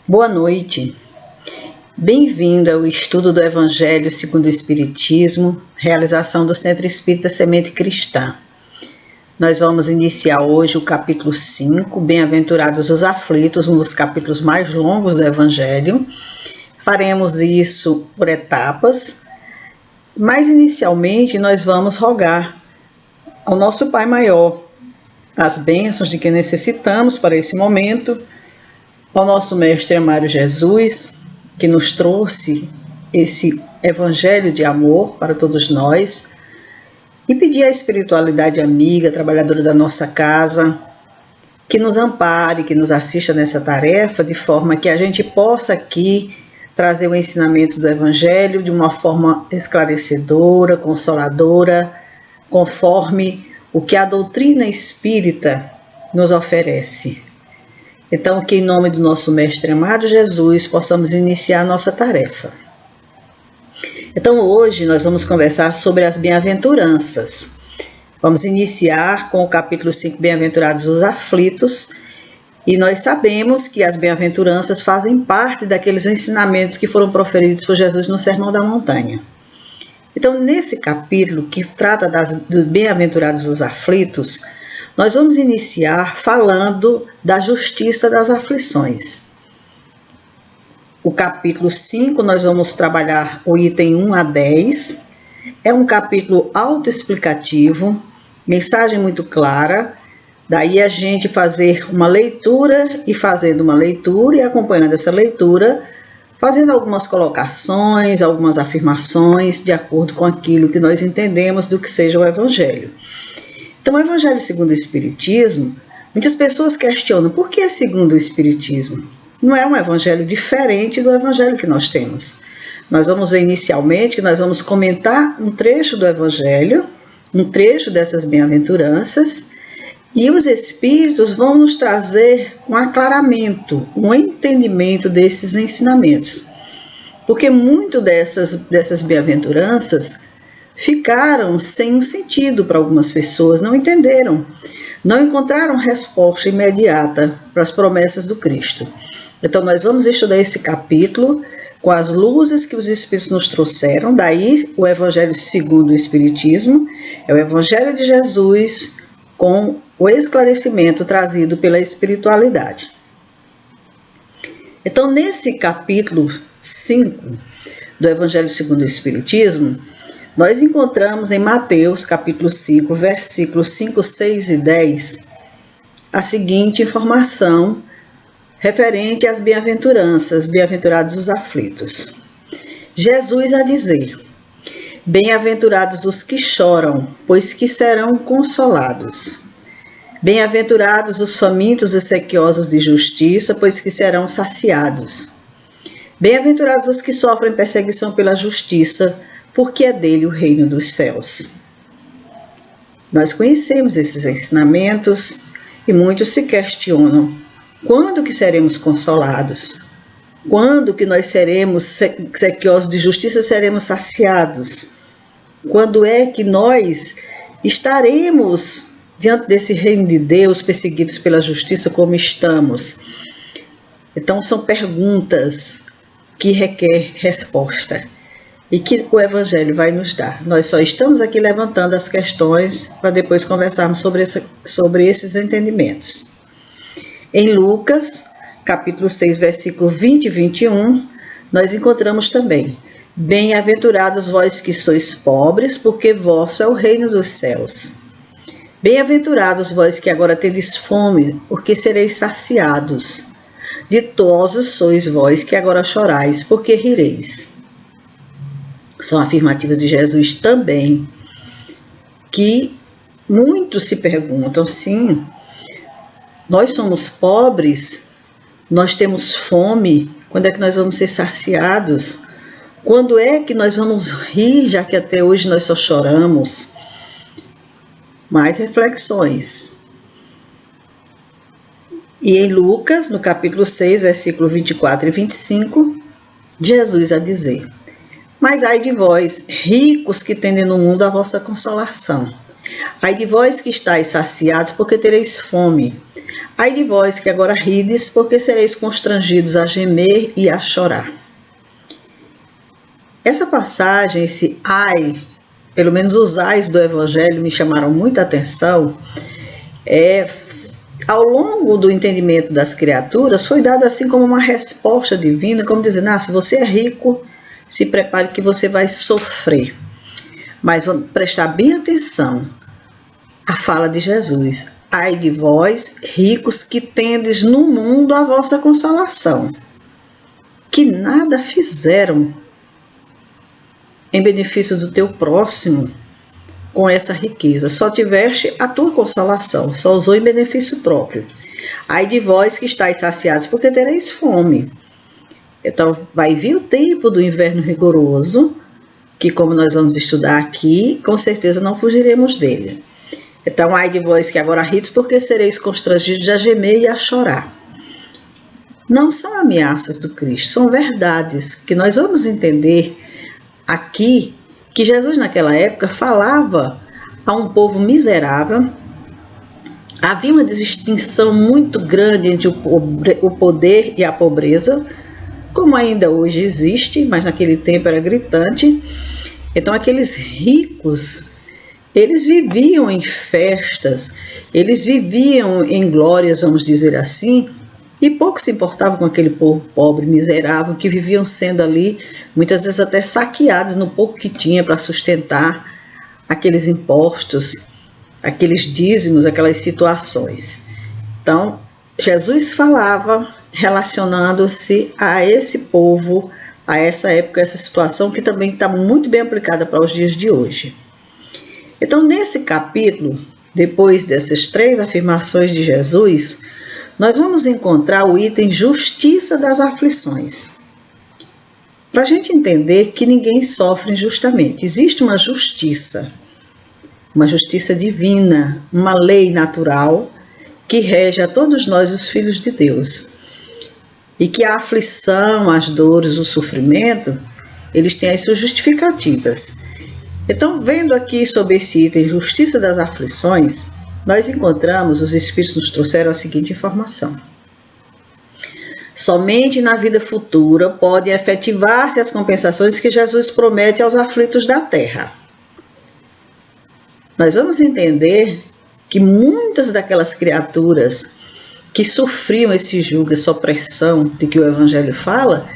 Boa noite. Bem-vindo ao estudo do Evangelho segundo o Espiritismo, realização do Centro Espírita Semente Cristã. Nós vamos iniciar hoje o capítulo 5, Bem-aventurados os aflitos, um dos capítulos mais longos do Evangelho. Faremos isso por etapas, mas inicialmente nós vamos rogar ao nosso Pai Maior as bênçãos de que necessitamos para esse momento, ao nosso Mestre amado Jesus, que nos trouxe esse Evangelho de amor para todos nós, e pedir à espiritualidade amiga, trabalhadora da nossa casa, que nos ampare, que nos assista nessa tarefa, de forma que a gente possa aqui trazer o ensinamento do Evangelho de uma forma esclarecedora, consoladora, conforme o que a doutrina espírita nos oferece. Então, que em nome do nosso Mestre amado Jesus, possamos iniciar a nossa tarefa. Então, hoje nós vamos conversar sobre as bem-aventuranças. Vamos iniciar com o capítulo 5, Bem-aventurados os aflitos, e nós sabemos que as bem-aventuranças fazem parte daqueles ensinamentos que foram proferidos por Jesus no Sermão da Montanha. Então, nesse capítulo que trata dos bem-aventurados os aflitos, nós vamos iniciar falando da justiça das aflições. O capítulo 5, nós vamos trabalhar o item 1 a 10. É um capítulo autoexplicativo, mensagem muito clara. Daí a gente fazer uma leitura e fazendo uma leitura e acompanhando essa leitura, fazendo algumas colocações, algumas afirmações, de acordo com aquilo que nós entendemos do que seja o Evangelho. Então, o Evangelho segundo o Espiritismo, muitas pessoas questionam por que é segundo o Espiritismo? Não é um Evangelho diferente do Evangelho que nós temos. Nós vamos ver inicialmente que nós vamos comentar um trecho do Evangelho, um trecho dessas bem-aventuranças, e os Espíritos vão nos trazer um aclaramento, um entendimento desses ensinamentos. Porque muito dessas bem-aventuranças ficaram sem um sentido para algumas pessoas, não entenderam, não encontraram resposta imediata para as promessas do Cristo. Então, nós vamos estudar esse capítulo com as luzes que os Espíritos nos trouxeram, daí o Evangelho segundo o Espiritismo, é o Evangelho de Jesus com o esclarecimento trazido pela espiritualidade. Então, nesse capítulo 5 do Evangelho segundo o Espiritismo, nós encontramos em Mateus, capítulo 5, versículos 5, 6 e 10, a seguinte informação referente às bem-aventuranças, bem-aventurados os aflitos. Jesus a dizer: bem-aventurados os que choram, pois que serão consolados. Bem-aventurados os famintos e sequiosos de justiça, pois que serão saciados. Bem-aventurados os que sofrem perseguição pela justiça, porque é dele o reino dos céus. Nós conhecemos esses ensinamentos e muitos se questionam: quando que seremos consolados? Quando que nós seremos sequiosos de justiça, seremos saciados? Quando é que nós estaremos diante desse reino de Deus, perseguidos pela justiça como estamos? Então são perguntas que requerem resposta e que o Evangelho vai nos dar. Nós só estamos aqui levantando as questões para depois conversarmos sobre esses entendimentos. Em Lucas, capítulo 6, versículo 20 e 21, nós encontramos também: bem-aventurados vós que sois pobres, porque vosso é o reino dos céus. Bem-aventurados vós que agora tendes fome, porque sereis saciados. Ditosos sois vós que agora chorais, porque rireis. São afirmativas de Jesus também, que muitos se perguntam: sim, nós somos pobres, nós temos fome, quando é que nós vamos ser saciados? Quando é que nós vamos rir, já que até hoje nós só choramos? Mais reflexões. E em Lucas, no capítulo 6, versículo 24 e 25, Jesus a dizer: mas ai de vós, ricos que tendem no mundo a vossa consolação. Ai de vós que estáis saciados, porque tereis fome. Ai de vós que agora rides, porque sereis constrangidos a gemer e a chorar. Essa passagem, esse ai, pelo menos os ais do Evangelho me chamaram muita atenção. Ao longo do entendimento das criaturas, foi dado assim como uma resposta divina, como dizendo, se você é rico, se prepare que você vai sofrer. Mas vamos prestar bem atenção à fala de Jesus. Ai de vós, ricos, que tendes no mundo a vossa consolação, que nada fizeram em benefício do teu próximo com essa riqueza. Só tiveste a tua consolação, só usou em benefício próprio. Ai de vós que estáis saciados, porque tereis fome. Então vai vir o tempo do inverno rigoroso, que como nós vamos estudar aqui, com certeza não fugiremos dele. Então, ai de vós que agora rides, porque sereis constrangidos a gemer e a chorar. Não são ameaças do Cristo, são verdades que nós vamos entender aqui, que Jesus naquela época falava a um povo miserável. Havia uma distinção muito grande entre o poder e a pobreza, como ainda hoje existe, mas naquele tempo era gritante. Então aqueles ricos, eles viviam em festas, eles viviam em glórias, vamos dizer assim, e pouco se importavam com aquele povo pobre, miserável, que viviam sendo ali, muitas vezes até saqueados no pouco que tinha para sustentar aqueles impostos, aqueles dízimos, aquelas situações. Então, Jesus falava relacionando-se a esse povo, a essa época, essa situação que também está muito bem aplicada para os dias de hoje. Então, nesse capítulo, depois dessas 3 afirmações de Jesus, nós vamos encontrar o item justiça das aflições. Para a gente entender que ninguém sofre injustamente, existe uma justiça divina, uma lei natural que rege a todos nós, os filhos de Deus. E que a aflição, as dores, o sofrimento, eles têm as suas justificativas. Então, vendo aqui sobre esse item, justiça das aflições, nós encontramos, os Espíritos nos trouxeram a seguinte informação. Somente na vida futura podem efetivar-se as compensações que Jesus promete aos aflitos da terra. Nós vamos entender que muitas daquelas criaturas que sofriam esse jugo, essa opressão de que o Evangelho fala,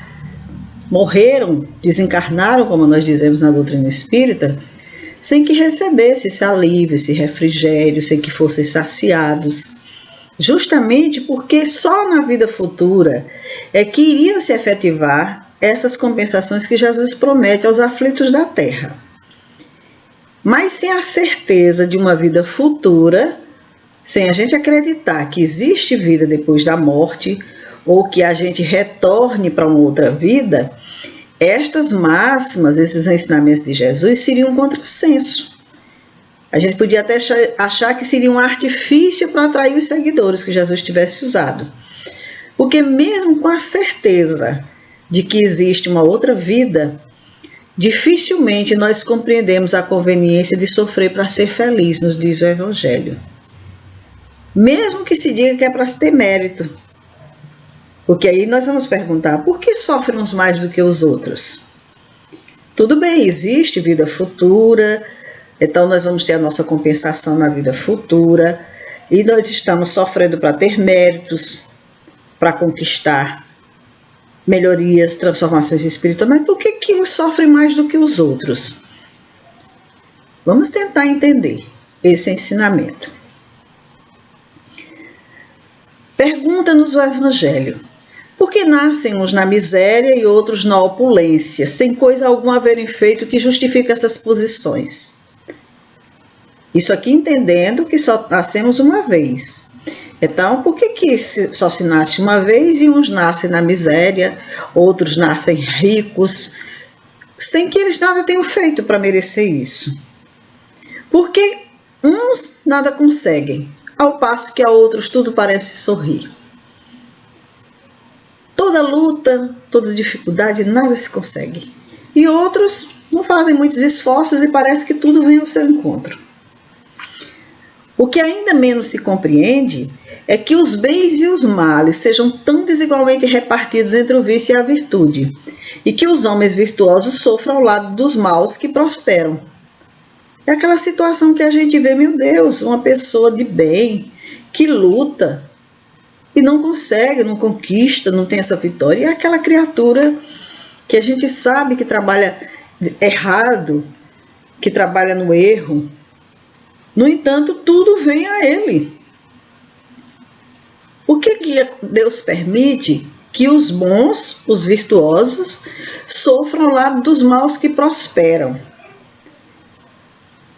morreram, desencarnaram, como nós dizemos na doutrina espírita, sem que recebessem esse alívio, esse refrigério, sem que fossem saciados. Justamente porque só na vida futura é que iriam se efetivar essas compensações que Jesus promete aos aflitos da terra. Mas sem a certeza de uma vida futura, sem a gente acreditar que existe vida depois da morte, ou que a gente retorne para uma outra vida, estas máximas, esses ensinamentos de Jesus seriam um contrassenso. A gente podia até achar que seria um artifício para atrair os seguidores que Jesus tivesse usado. Porque mesmo com a certeza de que existe uma outra vida, dificilmente nós compreendemos a conveniência de sofrer para ser feliz, nos diz o Evangelho. Mesmo que se diga que é para se ter mérito. Porque aí nós vamos perguntar, por que sofrem uns mais do que os outros? Tudo bem, existe vida futura, então nós vamos ter a nossa compensação na vida futura, e nós estamos sofrendo para ter méritos, para conquistar melhorias, transformações espirituais, mas por que uns sofrem mais do que os outros? Vamos tentar entender esse ensinamento. Pergunta-nos o Evangelho: por que nascem uns na miséria e outros na opulência, sem coisa alguma haverem feito que justifique essas posições? Isso aqui entendendo que só nascemos uma vez. Então, por que só se nasce uma vez e uns nascem na miséria, outros nascem ricos, sem que eles nada tenham feito para merecer isso? Porque uns nada conseguem, ao passo que a outros tudo parece sorrir. Toda luta, toda dificuldade, nada se consegue. E outros não fazem muitos esforços e parece que tudo vem ao seu encontro. O que ainda menos se compreende é que os bens e os males sejam tão desigualmente repartidos entre o vício e a virtude, e que os homens virtuosos sofram ao lado dos maus que prosperam. É aquela situação que a gente vê, meu Deus, uma pessoa de bem que luta e não consegue, não conquista, não tem essa vitória. E é aquela criatura que a gente sabe que trabalha errado, que trabalha no erro. No entanto, tudo vem a ele. Por que Deus permite que os bons, os virtuosos, sofram ao lado dos maus que prosperam?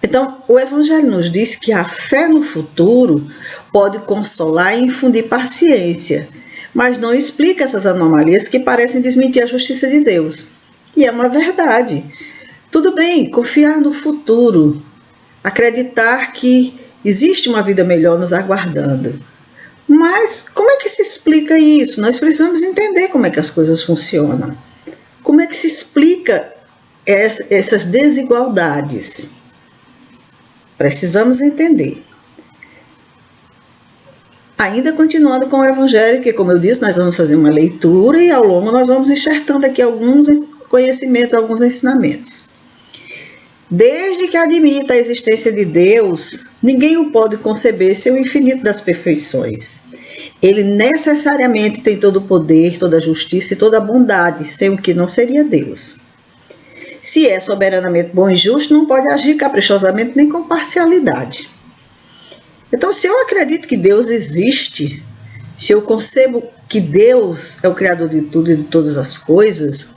Então, o Evangelho nos diz que a fé no futuro pode consolar e infundir paciência, mas não explica essas anomalias que parecem desmentir a justiça de Deus. E é uma verdade. Tudo bem, confiar no futuro, acreditar que existe uma vida melhor nos aguardando. Mas como é que se explica isso? Nós precisamos entender como é que as coisas funcionam. Como é que se explica essas desigualdades? Precisamos entender. Ainda continuando com o Evangelho, que, como eu disse, nós vamos fazer uma leitura e ao longo nós vamos enxertando aqui alguns conhecimentos, alguns ensinamentos. Desde que admita a existência de Deus, ninguém o pode conceber sem o infinito das perfeições. Ele necessariamente tem todo o poder, toda a justiça e toda a bondade, sem o que não seria Deus. Se é soberanamente bom e justo, não pode agir caprichosamente nem com parcialidade. Então, se eu acredito que Deus existe, se eu concebo que Deus é o Criador de tudo e de todas as coisas,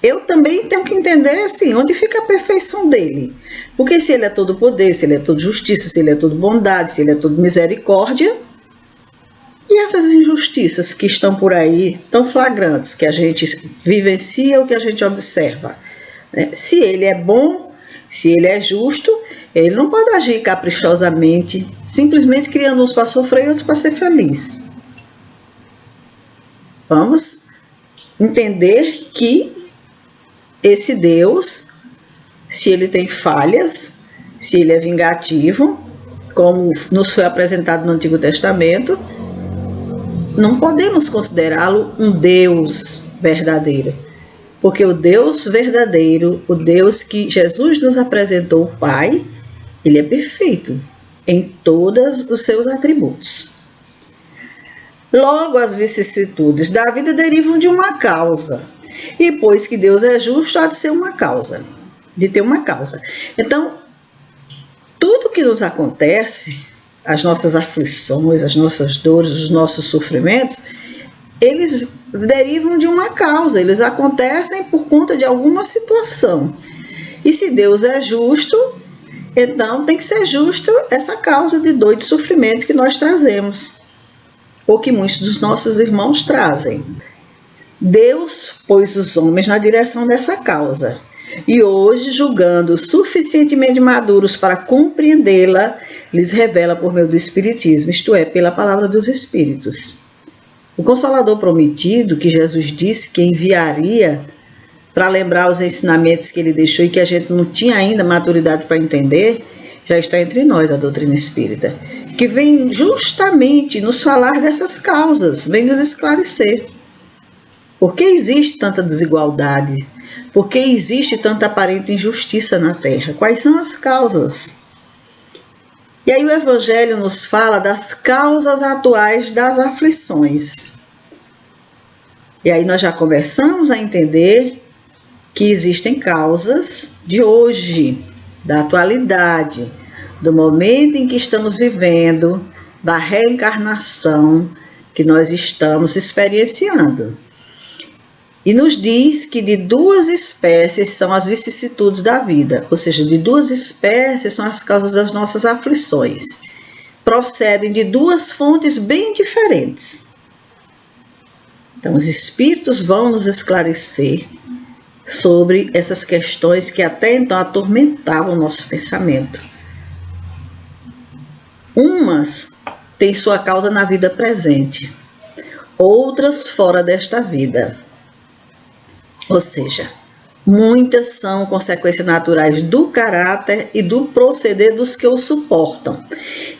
eu também tenho que entender assim, onde fica a perfeição dele. Porque se ele é todo poder, se ele é todo justiça, se ele é todo bondade, se ele é todo misericórdia, e essas injustiças que estão por aí, tão flagrantes, que a gente vivencia ou que a gente observa, né? Se ele é bom, se ele é justo, ele não pode agir caprichosamente, simplesmente criando uns para sofrer e outros para ser feliz. Vamos entender que esse Deus, se ele tem falhas, se ele é vingativo, como nos foi apresentado no Antigo Testamento, não podemos considerá-lo um Deus verdadeiro. Porque o Deus verdadeiro, o Deus que Jesus nos apresentou, o Pai, ele é perfeito em todos os seus atributos. Logo, as vicissitudes da vida derivam de uma causa. E pois que Deus é justo, há de ser uma causa, de ter uma causa. Então, tudo que nos acontece, as nossas aflições, as nossas dores, os nossos sofrimentos, eles derivam de uma causa, eles acontecem por conta de alguma situação. E se Deus é justo, então tem que ser justo essa causa de dor e de sofrimento que nós trazemos, ou que muitos dos nossos irmãos trazem. Deus pôs os homens na direção dessa causa, e hoje, julgando suficientemente maduros para compreendê-la, lhes revela por meio do Espiritismo, isto é, pela palavra dos Espíritos. O Consolador prometido, que Jesus disse que enviaria para lembrar os ensinamentos que ele deixou e que a gente não tinha ainda maturidade para entender, já está entre nós, a doutrina espírita, que vem justamente nos falar dessas causas, vem nos esclarecer. Por que existe tanta desigualdade? Por que existe tanta aparente injustiça na Terra? Quais são as causas? E aí o Evangelho nos fala das causas atuais das aflições. E aí nós já começamos a entender que existem causas de hoje, da atualidade, do momento em que estamos vivendo, da reencarnação que nós estamos experienciando. E nos diz que de duas espécies são as vicissitudes da vida, ou seja, de duas espécies são as causas das nossas aflições. Procedem de duas fontes bem diferentes. Então, os espíritos vão nos esclarecer sobre essas questões que até então atormentavam o nosso pensamento. Umas têm sua causa na vida presente, outras fora desta vida. Ou seja, Muitas são consequências naturais do caráter e do proceder dos que o suportam.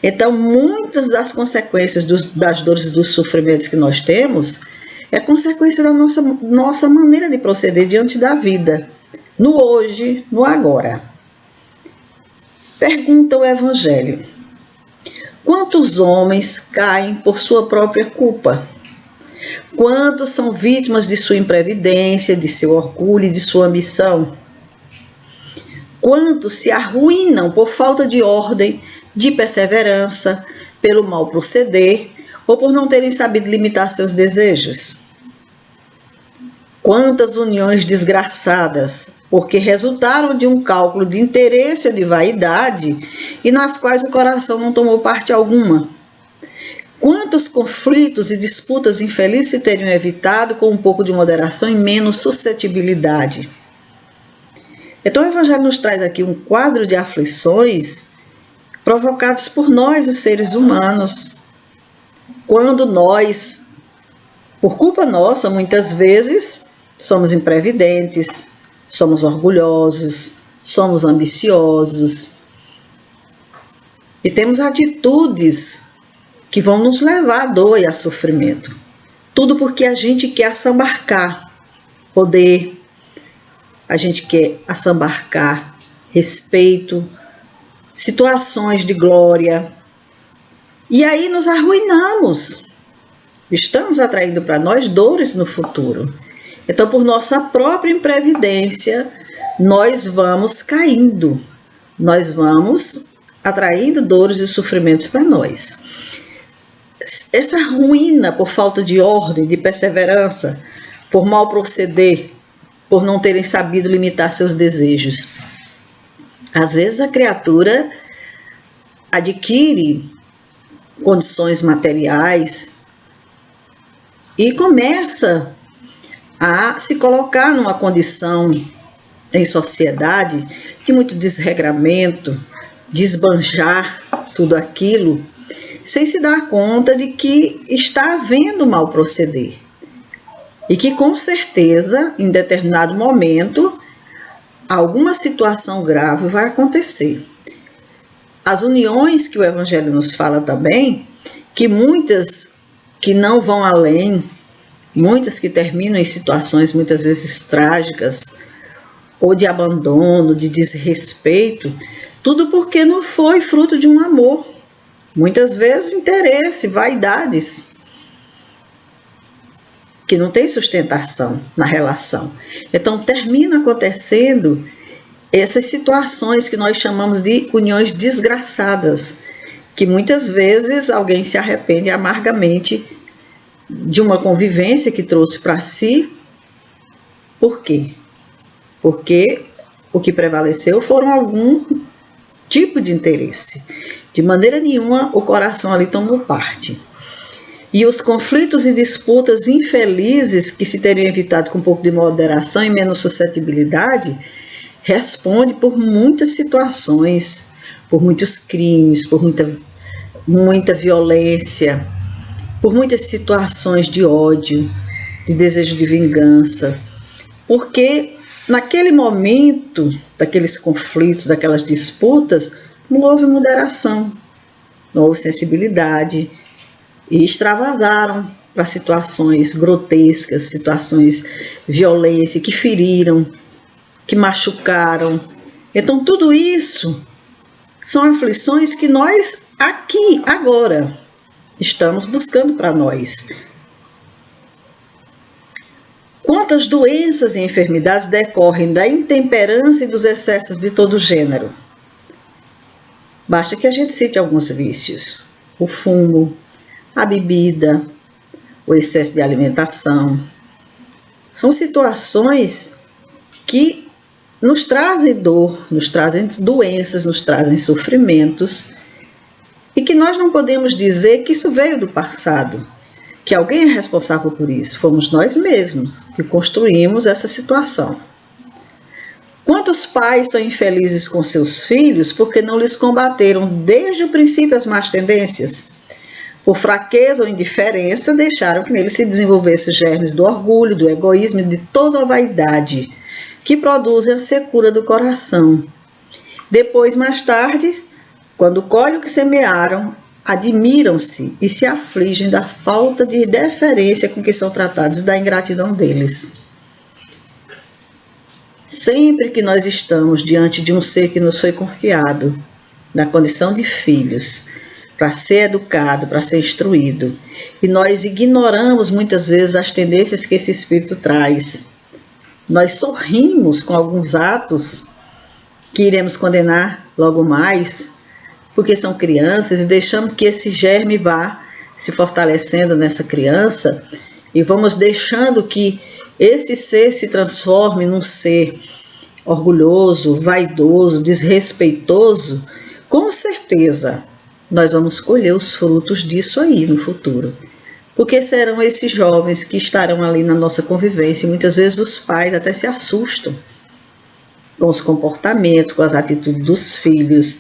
Então, muitas das consequências das dores e dos sofrimentos que nós temos é consequência da nossa maneira de proceder diante da vida, no hoje, no agora. Pergunta o Evangelho: quantos homens caem por sua própria culpa? Quantos são vítimas de sua imprevidência, de seu orgulho e de sua ambição? Quantos se arruinam por falta de ordem, de perseverança, pelo mau proceder ou por não terem sabido limitar seus desejos? Quantas uniões desgraçadas, porque resultaram de um cálculo de interesse ou de vaidade e nas quais o coração não tomou parte alguma? Quantos conflitos e disputas infelizes se teriam evitado com um pouco de moderação e menos suscetibilidade? Então o Evangelho nos traz aqui um quadro de aflições provocados por nós, os seres humanos, quando nós, por culpa nossa, muitas vezes, somos imprevidentes, somos orgulhosos, somos ambiciosos e temos atitudes que vão nos levar à dor e a sofrimento. Tudo porque a gente quer assambarcar poder, a gente quer assambarcar respeito, situações de glória. E aí nos arruinamos. Estamos atraindo para nós dores no futuro. Então, por nossa própria imprevidência, nós vamos caindo. Nós vamos atraindo dores e sofrimentos para nós. Essa ruína por falta de ordem, de perseverança, por mal proceder, por não terem sabido limitar seus desejos. Às vezes a criatura adquire condições materiais e começa a se colocar numa condição em sociedade de muito desregramento, de esbanjar tudo aquilo, sem se dar conta de que está havendo mal proceder. E que com certeza, em determinado momento, alguma situação grave vai acontecer. As uniões que o Evangelho nos fala também, que muitas que não vão além, muitas que terminam em situações muitas vezes trágicas, ou de abandono, de desrespeito, tudo porque não foi fruto de um amor. Muitas vezes interesse, vaidades, que não tem sustentação na relação. Então termina acontecendo essas situações que nós chamamos de uniões desgraçadas, que muitas vezes alguém se arrepende amargamente de uma convivência que trouxe para si. Por quê? Porque o que prevaleceu foram algum tipo de interesse. De maneira nenhuma o coração ali tomou parte. E os conflitos e disputas infelizes que se teriam evitado com um pouco de moderação e menos suscetibilidade, responde por muitas situações, por muitos crimes, por muita violência, por muitas situações de ódio, de desejo de vingança, porque naquele momento daqueles conflitos, daquelas disputas, não houve moderação, não houve sensibilidade e extravasaram para situações grotescas, situações de violência que feriram, que machucaram. Então tudo isso são aflições que nós aqui, agora, estamos buscando para nós. Quantas doenças e enfermidades decorrem da intemperança e dos excessos de todo gênero? Basta que a gente cite alguns vícios: o fumo, a bebida, o excesso de alimentação. São situações que nos trazem dor, nos trazem doenças, nos trazem sofrimentos, e que nós não podemos dizer que isso veio do passado, que alguém é responsável por isso. Fomos nós mesmos que construímos essa situação. Quantos pais são infelizes com seus filhos porque não lhes combateram desde o princípio as más tendências? Por fraqueza ou indiferença, deixaram que neles se desenvolvessem os germes do orgulho, do egoísmo e de toda a vaidade, que produzem a secura do coração. Depois, mais tarde, quando colhem o que semearam, admiram-se e se afligem da falta de deferência com que são tratados e da ingratidão deles. Sempre que nós estamos diante de um ser que nos foi confiado, na condição de filhos, para ser educado, para ser instruído, e nós ignoramos muitas vezes as tendências que esse espírito traz, nós sorrimos com alguns atos que iremos condenar logo mais, porque são crianças, e deixamos que esse germe vá se fortalecendo nessa criança, e vamos deixando que esse ser se transforme num ser orgulhoso, vaidoso, desrespeitoso. Com certeza nós vamos colher os frutos disso aí no futuro, porque serão esses jovens que estarão ali na nossa convivência, e muitas vezes os pais até se assustam com os comportamentos, com as atitudes dos filhos,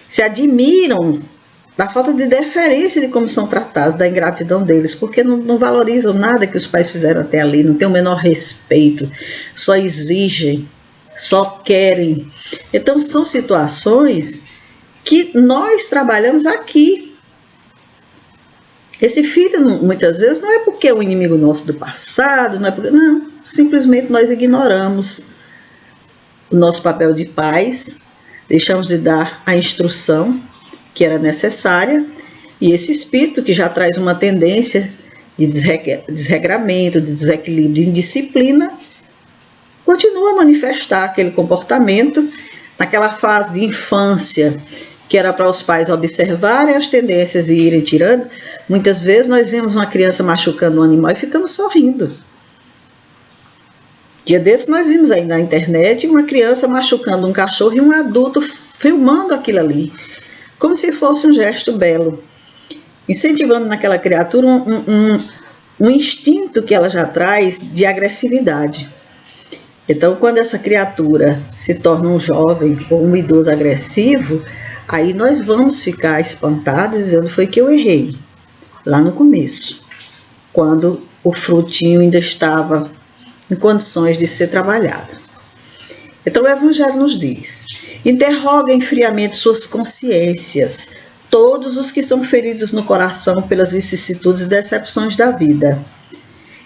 se admiram da falta de deferência de como são tratados, da ingratidão deles, porque não valorizam nada que os pais fizeram até ali, não tem o menor respeito, só exigem, só querem. Então são situações que nós trabalhamos aqui. Esse filho, muitas vezes, não é porque é um inimigo nosso do passado, não, simplesmente nós ignoramos o nosso papel de pais, deixamos de dar a instrução que era necessária, e esse espírito que já traz uma tendência de desregramento, de desequilíbrio, de indisciplina, continua a manifestar aquele comportamento naquela fase de infância, que era para os pais observarem as tendências e irem tirando. Muitas vezes nós vemos uma criança machucando um animal e ficamos sorrindo. Dia desses nós vimos aí na internet uma criança machucando um cachorro e um adulto filmando aquilo ali, como se fosse um gesto belo, incentivando naquela criatura um instinto que ela já traz de agressividade. Então, quando essa criatura se torna um jovem ou um idoso agressivo, aí nós vamos ficar espantados dizendo: foi que eu errei lá no começo, quando o frutinho ainda estava em condições de ser trabalhado. Então o Evangelho nos diz: interroguem friamente suas consciências, todos os que são feridos no coração pelas vicissitudes e decepções da vida.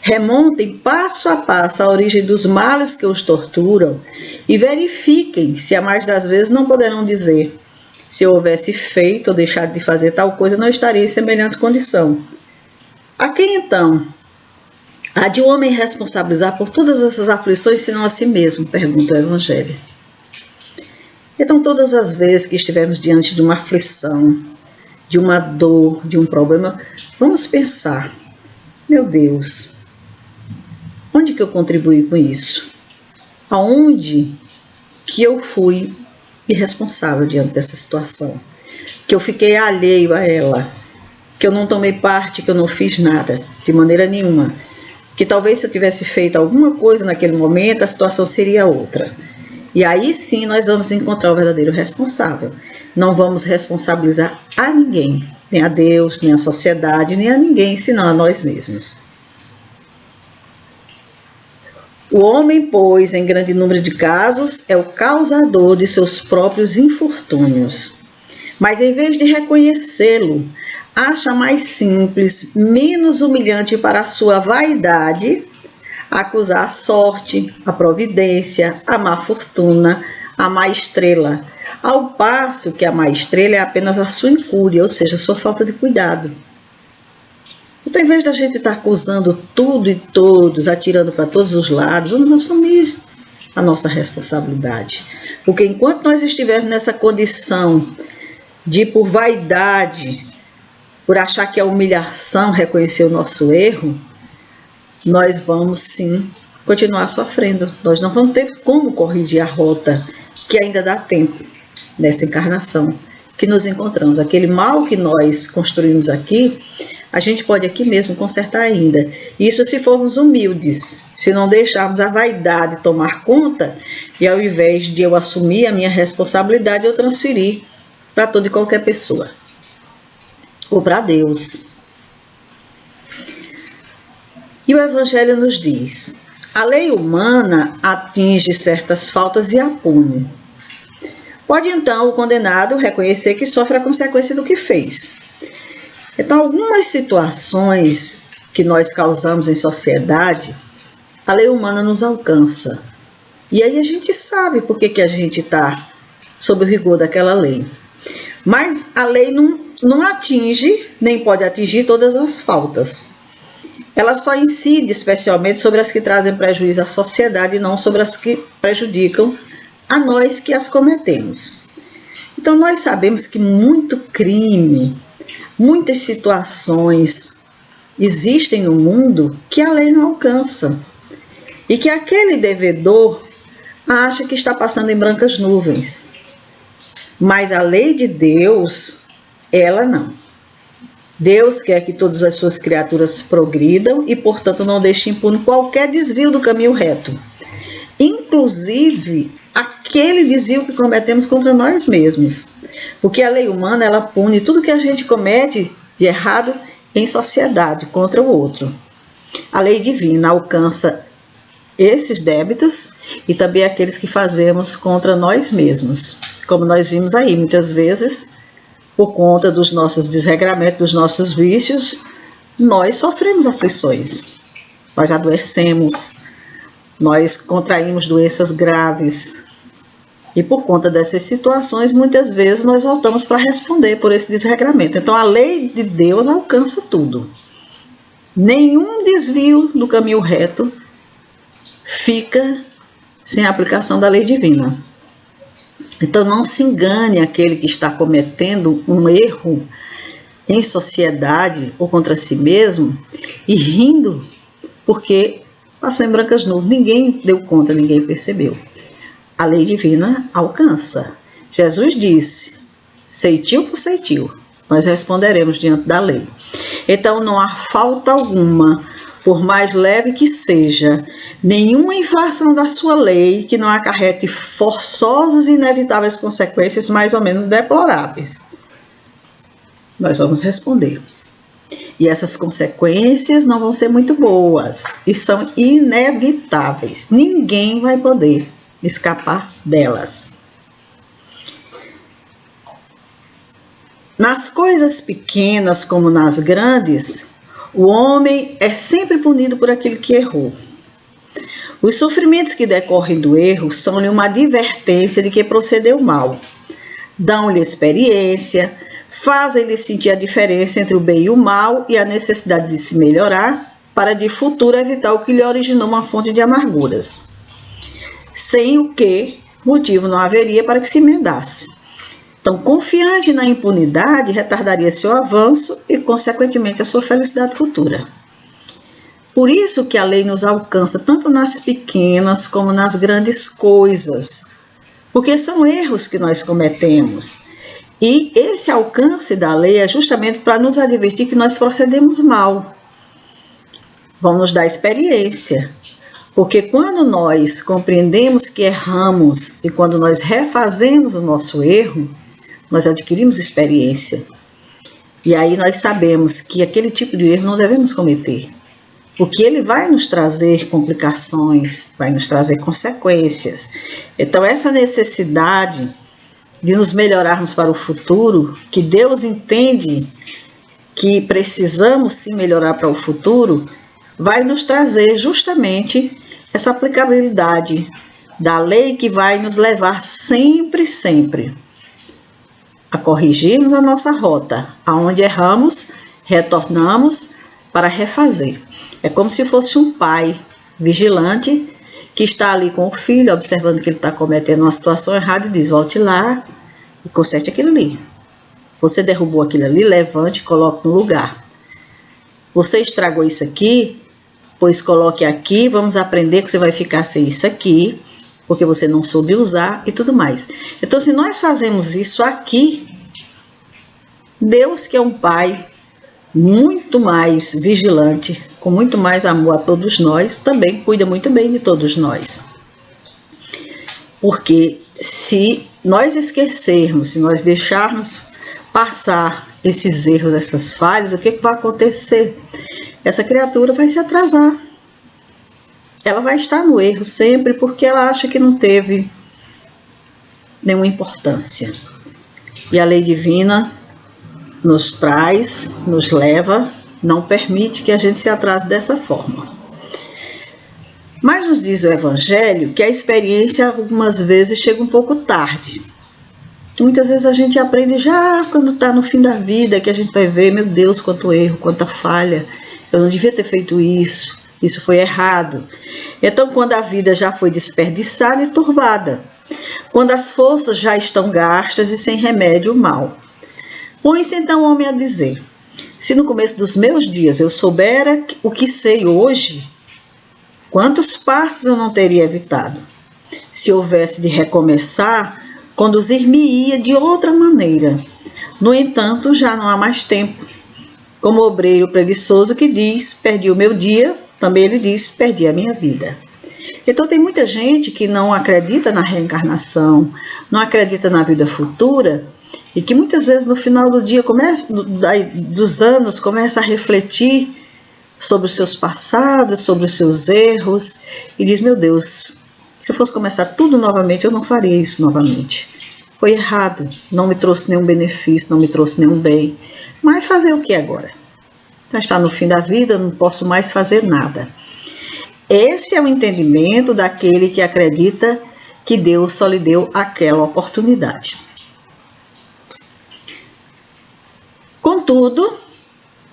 Remontem passo a passo a origem dos males que os torturam e verifiquem se a mais das vezes não poderão dizer: se eu houvesse feito ou deixado de fazer tal coisa, não estaria em semelhante condição. A quem então há de o homem responsabilizar por todas essas aflições, senão a si mesmo? Pergunta o Evangelho. Então, todas as vezes que estivermos diante de uma aflição, de uma dor, de um problema, vamos pensar: meu Deus, onde que eu contribuí com isso? Aonde que eu fui irresponsável diante dessa situação? Que eu fiquei alheio a ela? Que eu não tomei parte, que eu não fiz nada, de maneira nenhuma? Que talvez se eu tivesse feito alguma coisa naquele momento, a situação seria outra. E aí sim nós vamos encontrar o verdadeiro responsável. Não vamos responsabilizar a ninguém, nem a Deus, nem a sociedade, nem a ninguém, senão a nós mesmos. O homem, pois, em grande número de casos, é o causador de seus próprios infortúnios. Mas em vez de reconhecê-lo, acha mais simples, menos humilhante para a sua vaidade, acusar a sorte, a providência, a má fortuna, a má estrela, ao passo que a má estrela é apenas a sua incúria, ou seja, a sua falta de cuidado. Então, em vez da gente estar acusando tudo e todos, atirando para todos os lados, vamos assumir a nossa responsabilidade. Porque enquanto nós estivermos nessa condição de, por vaidade, por achar que é humilhação reconhecer o nosso erro, nós vamos sim continuar sofrendo. Nós não vamos ter como corrigir a rota, que ainda dá tempo nessa encarnação que nos encontramos. Aquele mal que nós construímos aqui, a gente pode aqui mesmo consertar ainda. Isso se formos humildes, se não deixarmos a vaidade tomar conta, e ao invés de eu assumir a minha responsabilidade, eu transferir para toda e qualquer pessoa, ou para Deus. E o Evangelho nos diz: A lei humana atinge certas faltas e a pune. Pode então o condenado reconhecer que sofre a consequência do que fez. Então, algumas situações que nós causamos em sociedade, a lei humana nos alcança. E aí a gente sabe por que a gente está sob o rigor daquela lei. Mas a lei não atinge, nem pode atingir todas as faltas. Ela só incide especialmente sobre as que trazem prejuízo à sociedade e não sobre as que prejudicam a nós que as cometemos. Então nós sabemos que muito crime, muitas situações existem no mundo que a lei não alcança. E que aquele devedor acha que está passando em brancas nuvens. Mas a lei de Deus, ela não. Deus quer que todas as suas criaturas progridam e, portanto, não deixe impune qualquer desvio do caminho reto. Inclusive, aquele desvio que cometemos contra nós mesmos. Porque a lei humana, ela pune tudo que a gente comete de errado em sociedade contra o outro. A lei divina alcança esses débitos e também aqueles que fazemos contra nós mesmos. Como nós vimos aí, muitas vezes, por conta dos nossos desregramentos, dos nossos vícios, nós sofremos aflições, nós adoecemos, nós contraímos doenças graves. E por conta dessas situações, muitas vezes nós voltamos para responder por esse desregramento. Então a lei de Deus alcança tudo. Nenhum desvio do caminho reto fica sem a aplicação da lei divina. Então não se engane aquele que está cometendo um erro em sociedade ou contra si mesmo e rindo porque passou em brancas nuvens. Ninguém deu conta, ninguém percebeu. A lei divina alcança. Jesus disse, ceitil por ceitil, nós responderemos diante da lei. Então não há falta alguma, por mais leve que seja, nenhuma infração da sua lei que não acarrete forçosas e inevitáveis consequências mais ou menos deploráveis. Nós vamos responder. E essas consequências não vão ser muito boas e são inevitáveis. Ninguém vai poder escapar delas. Nas coisas pequenas como nas grandes, o homem é sempre punido por aquele que errou. Os sofrimentos que decorrem do erro são-lhe uma advertência de que procedeu mal. Dão-lhe experiência, fazem-lhe sentir a diferença entre o bem e o mal e a necessidade de se melhorar, para de futuro evitar o que lhe originou uma fonte de amarguras. Sem o que motivo não haveria para que se emendasse. Então, confiante na impunidade, retardaria seu avanço e, consequentemente, a sua felicidade futura. Por isso que a lei nos alcança tanto nas pequenas como nas grandes coisas, porque são erros que nós cometemos. E esse alcance da lei é justamente para nos advertir que nós procedemos mal. Vão nos dar experiência. Porque quando nós compreendemos que erramos e quando nós refazemos o nosso erro, nós adquirimos experiência. E aí nós sabemos que aquele tipo de erro não devemos cometer. Porque ele vai nos trazer complicações, vai nos trazer consequências. Então essa necessidade de nos melhorarmos para o futuro, que Deus entende que precisamos sim melhorar para o futuro, vai nos trazer justamente essa aplicabilidade da lei que vai nos levar sempre, sempre a corrigirmos a nossa rota. Aonde erramos, retornamos para refazer. É como se fosse um pai vigilante que está ali com o filho, observando que ele está cometendo uma situação errada e diz, volte lá e conserte aquilo ali. Você derrubou aquilo ali, levante e coloque no lugar. Você estragou isso aqui, pois coloque aqui, vamos aprender que você vai ficar sem isso aqui, porque você não soube usar e tudo mais. Então, se nós fazemos isso aqui, Deus, que é um pai muito mais vigilante, com muito mais amor a todos nós, também cuida muito bem de todos nós. Porque se nós esquecermos, se nós deixarmos passar esses erros, essas falhas, o que vai acontecer? Essa criatura vai se atrasar. ela vai estar no erro sempre porque ela acha que não teve nenhuma importância. E a lei divina nos traz, nos leva, não permite que a gente se atrase dessa forma. Mas nos diz o Evangelho que a experiência algumas vezes chega um pouco tarde. Muitas vezes a gente aprende já quando está no fim da vida, que a gente vai ver, meu Deus, quanto erro, quanta falha, eu não devia ter feito isso, isso foi errado. Então, quando a vida já foi desperdiçada e turbada, quando as forças já estão gastas e sem remédio mal, põe-se então o homem a dizer: se no começo dos meus dias eu soubera o que sei hoje, quantos passos eu não teria evitado? Se houvesse de recomeçar, conduzir-me-ia de outra maneira. No entanto, já não há mais tempo. Como o obreiro preguiçoso que diz, perdi o meu dia, também ele diz, perdi a minha vida. Então tem muita gente que não acredita na reencarnação, não acredita na vida futura, e que muitas vezes no final do dia, dos anos, começa a refletir sobre os seus passados, sobre os seus erros, e diz, meu Deus, se eu fosse começar tudo novamente, eu não faria isso novamente. Foi errado, não me trouxe nenhum benefício, não me trouxe nenhum bem. Mas fazer o que agora? Já está no fim da vida, não posso mais fazer nada. Esse é o entendimento daquele que acredita que Deus só lhe deu aquela oportunidade. Contudo,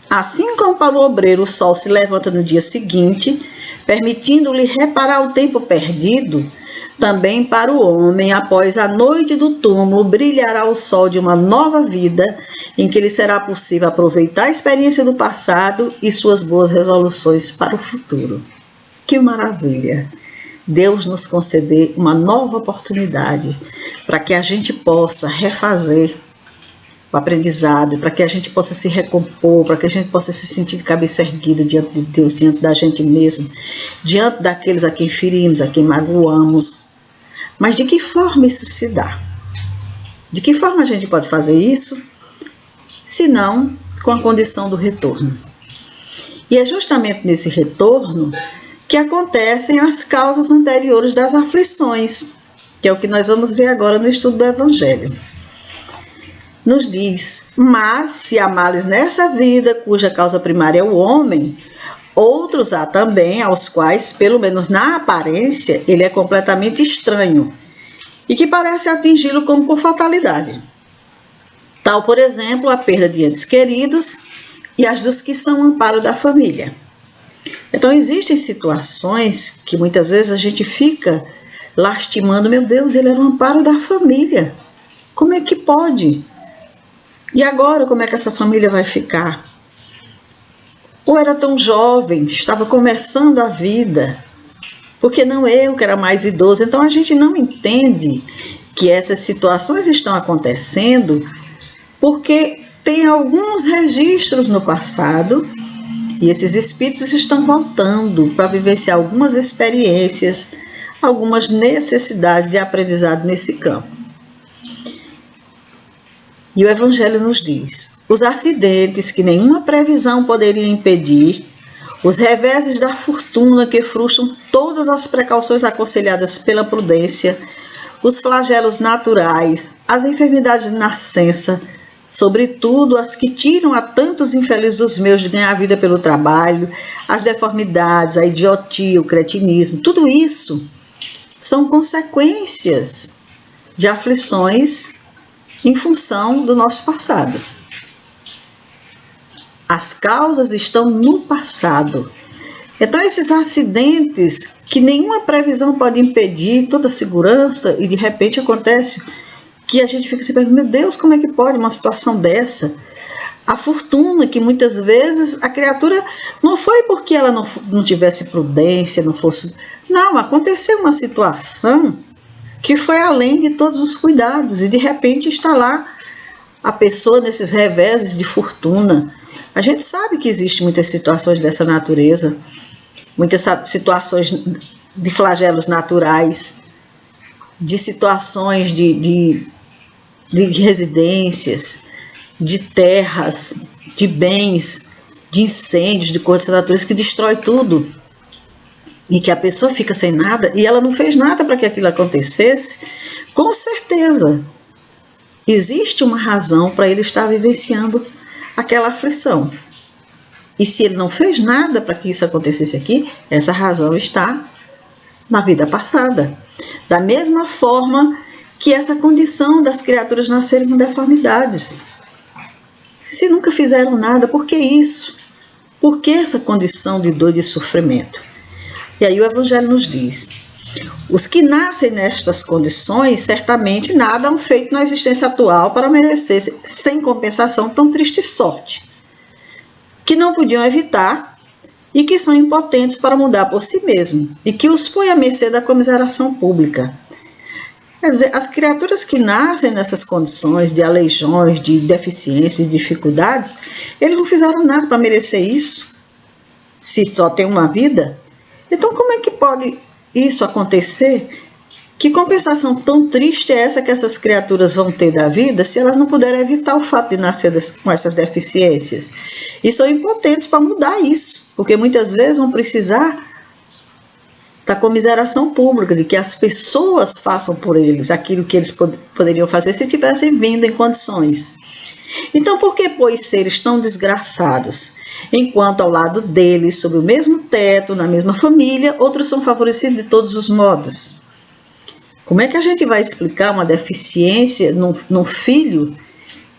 assim como para o obreiro o sol se levanta no dia seguinte, permitindo-lhe reparar o tempo perdido, também para o homem, após a noite do túmulo, brilhará o sol de uma nova vida, em que lhe será possível aproveitar a experiência do passado e suas boas resoluções para o futuro. Que maravilha! Deus nos conceder uma nova oportunidade para que a gente possa refazer o aprendizado, para que a gente possa se recompor, para que a gente possa se sentir de cabeça erguida diante de Deus, diante da gente mesmo, diante daqueles a quem ferimos, a quem magoamos. Mas de que forma isso se dá? De que forma a gente pode fazer isso? Se não com a condição do retorno. E é justamente nesse retorno que acontecem as causas anteriores das aflições, que é o que nós vamos ver agora no estudo do Evangelho. Nos diz, mas se há males nessa vida, cuja causa primária é o homem, outros há também, aos quais, pelo menos na aparência, ele é completamente estranho, e que parece atingi-lo como por fatalidade. Tal, por exemplo, a perda de entes queridos e as dos que são amparo da família. Então, existem situações que muitas vezes a gente fica lastimando, meu Deus, ele era um amparo da família. Como é que pode? E agora, como é que essa família vai ficar? Ou era tão jovem, estava começando a vida, porque não eu que era mais idoso. Então, a gente não entende que essas situações estão acontecendo porque tem alguns registros no passado e esses espíritos estão voltando para vivenciar algumas experiências, algumas necessidades de aprendizado nesse campo. E o Evangelho nos diz, os acidentes que nenhuma previsão poderia impedir, os reveses da fortuna que frustram todas as precauções aconselhadas pela prudência, os flagelos naturais, as enfermidades de nascença, sobretudo as que tiram a tantos infelizes dos meus de ganhar a vida pelo trabalho, as deformidades, a idiotia, o cretinismo, tudo isso são consequências de aflições em função do nosso passado. As causas estão no passado. Então, esses acidentes que nenhuma previsão pode impedir, toda segurança, e de repente acontece que a gente fica se perguntando, meu Deus, como é que pode uma situação dessa? A fortuna, que muitas vezes a criatura não foi porque ela não tivesse prudência, não fosse... Não, aconteceu uma situação que foi além de todos os cuidados, e de repente está lá a pessoa nesses reveses de fortuna. A gente sabe que existem muitas situações dessa natureza, muitas situações de flagelos naturais, de situações de residências, de terras, de bens, de incêndios, de coisas dessa natureza que destrói tudo. e que a pessoa fica sem nada e ela não fez nada para que aquilo acontecesse, com certeza existe uma razão para ele estar vivenciando aquela aflição. E se ele não fez nada para que isso acontecesse aqui, essa razão está na vida passada. Da mesma forma que essa condição das criaturas nascerem com deformidades. Se nunca fizeram nada, por que isso? Por que essa condição de dor e de sofrimento? E aí o Evangelho nos diz: os que nascem nestas condições, certamente nada han feito na existência atual para merecer, sem compensação, tão triste sorte, que não podiam evitar e que são impotentes para mudar por si mesmos, e que os põe à mercê da comiseração pública. Quer dizer, as criaturas que nascem nessas condições de aleijões, de deficiências, de dificuldades, eles não fizeram nada para merecer isso, se só tem uma vida. Então como é que pode isso acontecer? Que compensação tão triste é essa que essas criaturas vão ter da vida se elas não puderem evitar o fato de nascer com essas deficiências? E são impotentes para mudar isso, porque muitas vezes vão precisar da comiseração pública, de que as pessoas façam por eles aquilo que eles poderiam fazer se tivessem vindo em condições. Então, por que, pois, seres tão desgraçados, enquanto ao lado deles, sob o mesmo teto, na mesma família, outros são favorecidos de todos os modos? Como é que a gente vai explicar uma deficiência num filho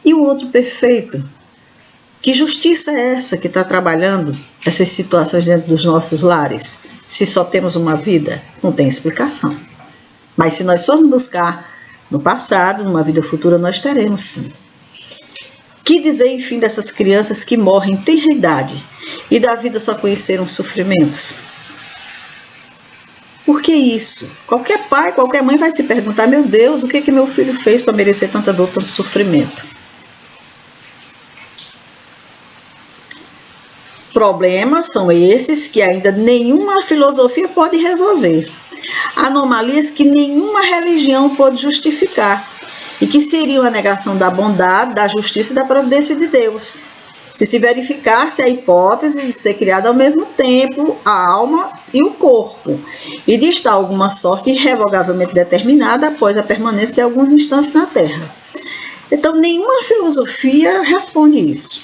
e o outro perfeito? Que justiça é essa que está trabalhando essas situações dentro dos nossos lares? Se só temos uma vida, não tem explicação. Mas se nós formos buscar no passado, numa vida futura, nós teremos sim. Que dizer, enfim, dessas crianças que morrem em tenra idade e da vida só conheceram sofrimentos? Por que isso? Qualquer pai, qualquer mãe vai se perguntar: meu Deus, o que meu filho fez para merecer tanta dor, tanto sofrimento? Problemas são esses que ainda nenhuma filosofia pode resolver. Anomalias que nenhuma religião pode justificar e que seriam a negação da bondade, da justiça e da providência de Deus, se verificasse a hipótese de ser criada ao mesmo tempo a alma e o corpo, e de estar alguma sorte irrevogavelmente determinada após a permanência de alguns instantes na Terra. Então, nenhuma filosofia responde isso,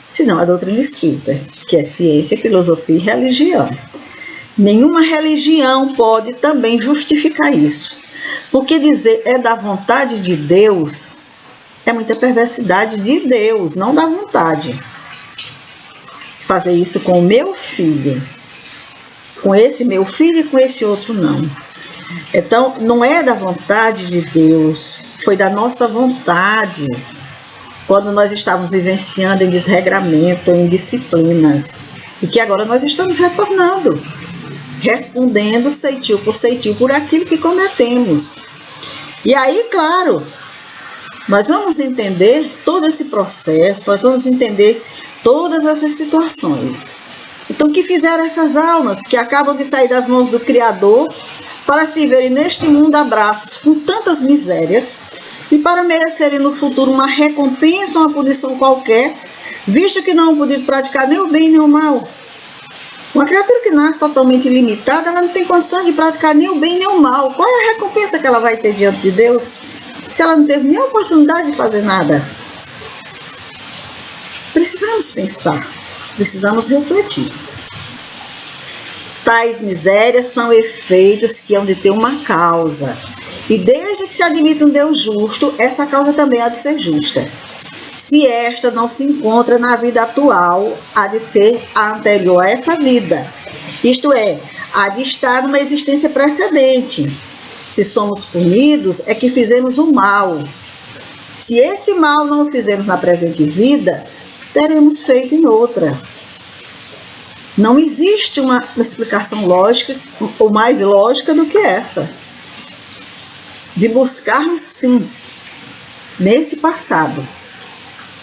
senão a doutrina espírita, que é ciência, filosofia e religião. Nenhuma religião pode também justificar isso, porque dizer é da vontade de Deus é muita perversidade de Deus, não da vontade. Fazer isso com o meu filho, com esse meu filho e com esse outro não. Então, não é da vontade de Deus, foi da nossa vontade, quando nós estávamos vivenciando em desregramento, em disciplinas, e que agora nós estamos retornando, respondendo ceitil por aquilo que cometemos. E aí, claro, nós vamos entender todo esse processo, nós vamos entender todas essas situações. Então, que fizeram essas almas que acabam de sair das mãos do Criador para se verem neste mundo a braços com tantas misérias e para merecerem no futuro uma recompensa ou uma punição qualquer, visto que não podiam praticar nem o bem nem o mal? Uma criatura que nasce totalmente limitada, ela não tem condições de praticar nem o bem nem o mal. Qual é a recompensa que ela vai ter diante de Deus, se ela não teve nem a oportunidade de fazer nada? Precisamos pensar, precisamos refletir. Tais misérias são efeitos que hão de ter uma causa. E desde que se admite um Deus justo, essa causa também há de ser justa. Se esta não se encontra na vida atual, há de ser a anterior a essa vida. Isto é, há de estar numa existência precedente. Se somos punidos, é que fizemos o mal. Se esse mal não o fizemos na presente vida, teremos feito em outra. Não existe uma explicação lógica, ou mais lógica do que essa. De buscarmos, sim, nesse passado,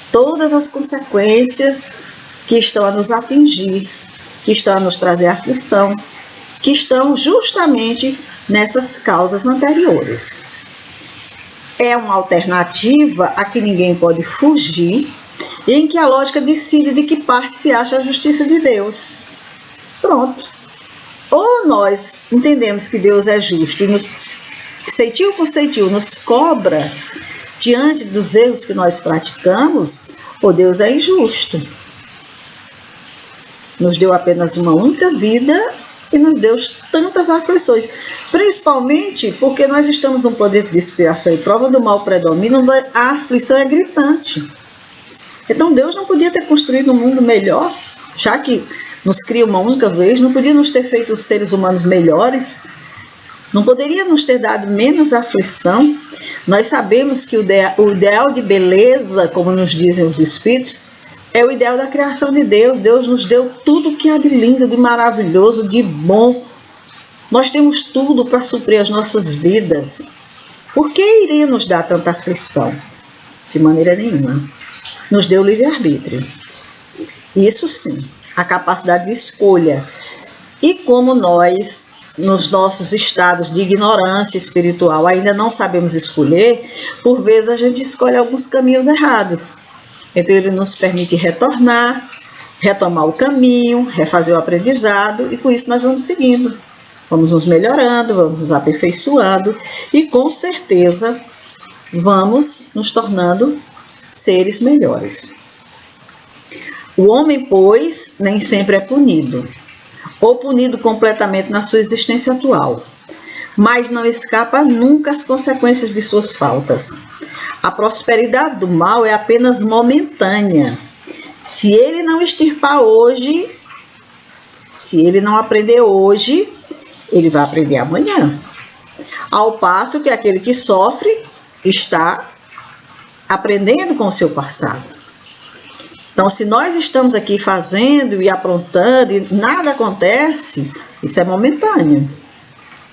todas as consequências que estão a nos atingir, que estão a nos trazer aflição, que estão justamente nessas causas anteriores. É uma alternativa a que ninguém pode fugir, e em que a lógica decide de que parte se acha a justiça de Deus. Pronto. ou nós entendemos que Deus é justo e nos, ceitil por ceitil, nos cobra diante dos erros que nós praticamos, ou Deus é injusto. Nos deu apenas uma única vida e nos deu tantas aflições, principalmente porque nós estamos num poder de expiação e prova do mal predomina, onde a aflição é gritante. Então Deus não podia ter construído um mundo melhor, já que nos cria uma única vez, não podia nos ter feito os seres humanos melhores, não poderia nos ter dado menos aflição. Nós sabemos que o ideal de beleza, como nos dizem os Espíritos, é o ideal da criação de Deus. Deus nos deu tudo que há de lindo, de maravilhoso, de bom. Nós temos tudo para suprir as nossas vidas. Por que iria nos dar tanta aflição? De maneira nenhuma. Nos deu livre-arbítrio. Isso sim, a capacidade de escolha. E como nós, nos nossos estados de ignorância espiritual, ainda não sabemos escolher, por vezes a gente escolhe alguns caminhos errados. Então ele nos permite retornar, retomar o caminho, refazer o aprendizado, e com isso nós vamos seguindo. Vamos nos melhorando, vamos nos aperfeiçoando e com certeza vamos nos tornando seres melhores. O homem, pois, nem sempre é punido, ou punido completamente na sua existência atual, mas não escapa nunca às consequências de suas faltas. A prosperidade do mal é apenas momentânea. Se ele não extirpar hoje, se ele não aprender hoje, ele vai aprender amanhã. Ao passo que aquele que sofre está aprendendo com o seu passado. Então, se nós estamos aqui fazendo e aprontando e nada acontece, isso é momentâneo.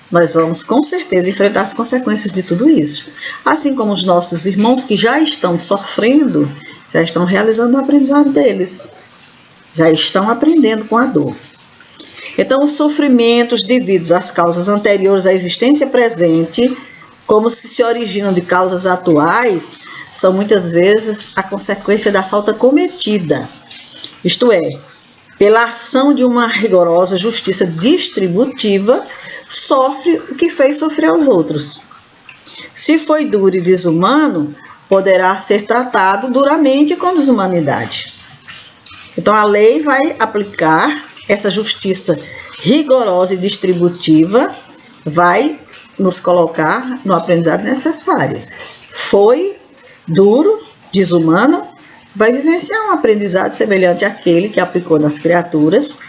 Nós vamos com certeza enfrentar as consequências de tudo isso. Assim como os nossos irmãos que já estão sofrendo, já estão realizando o aprendizado deles. Já estão aprendendo com a dor. Então, os sofrimentos devidos às causas anteriores à existência presente, como os que se originam de causas atuais, são muitas vezes a consequência da falta cometida. Isto é, pela ação de uma rigorosa justiça distributiva, sofre o que fez sofrer aos outros. Se foi duro e desumano, poderá ser tratado duramente com desumanidade. Então a lei vai aplicar essa justiça rigorosa e distributiva, vai nos colocar no aprendizado necessário. Foi duro, desumano, vai vivenciar um aprendizado semelhante àquele que aplicou nas criaturas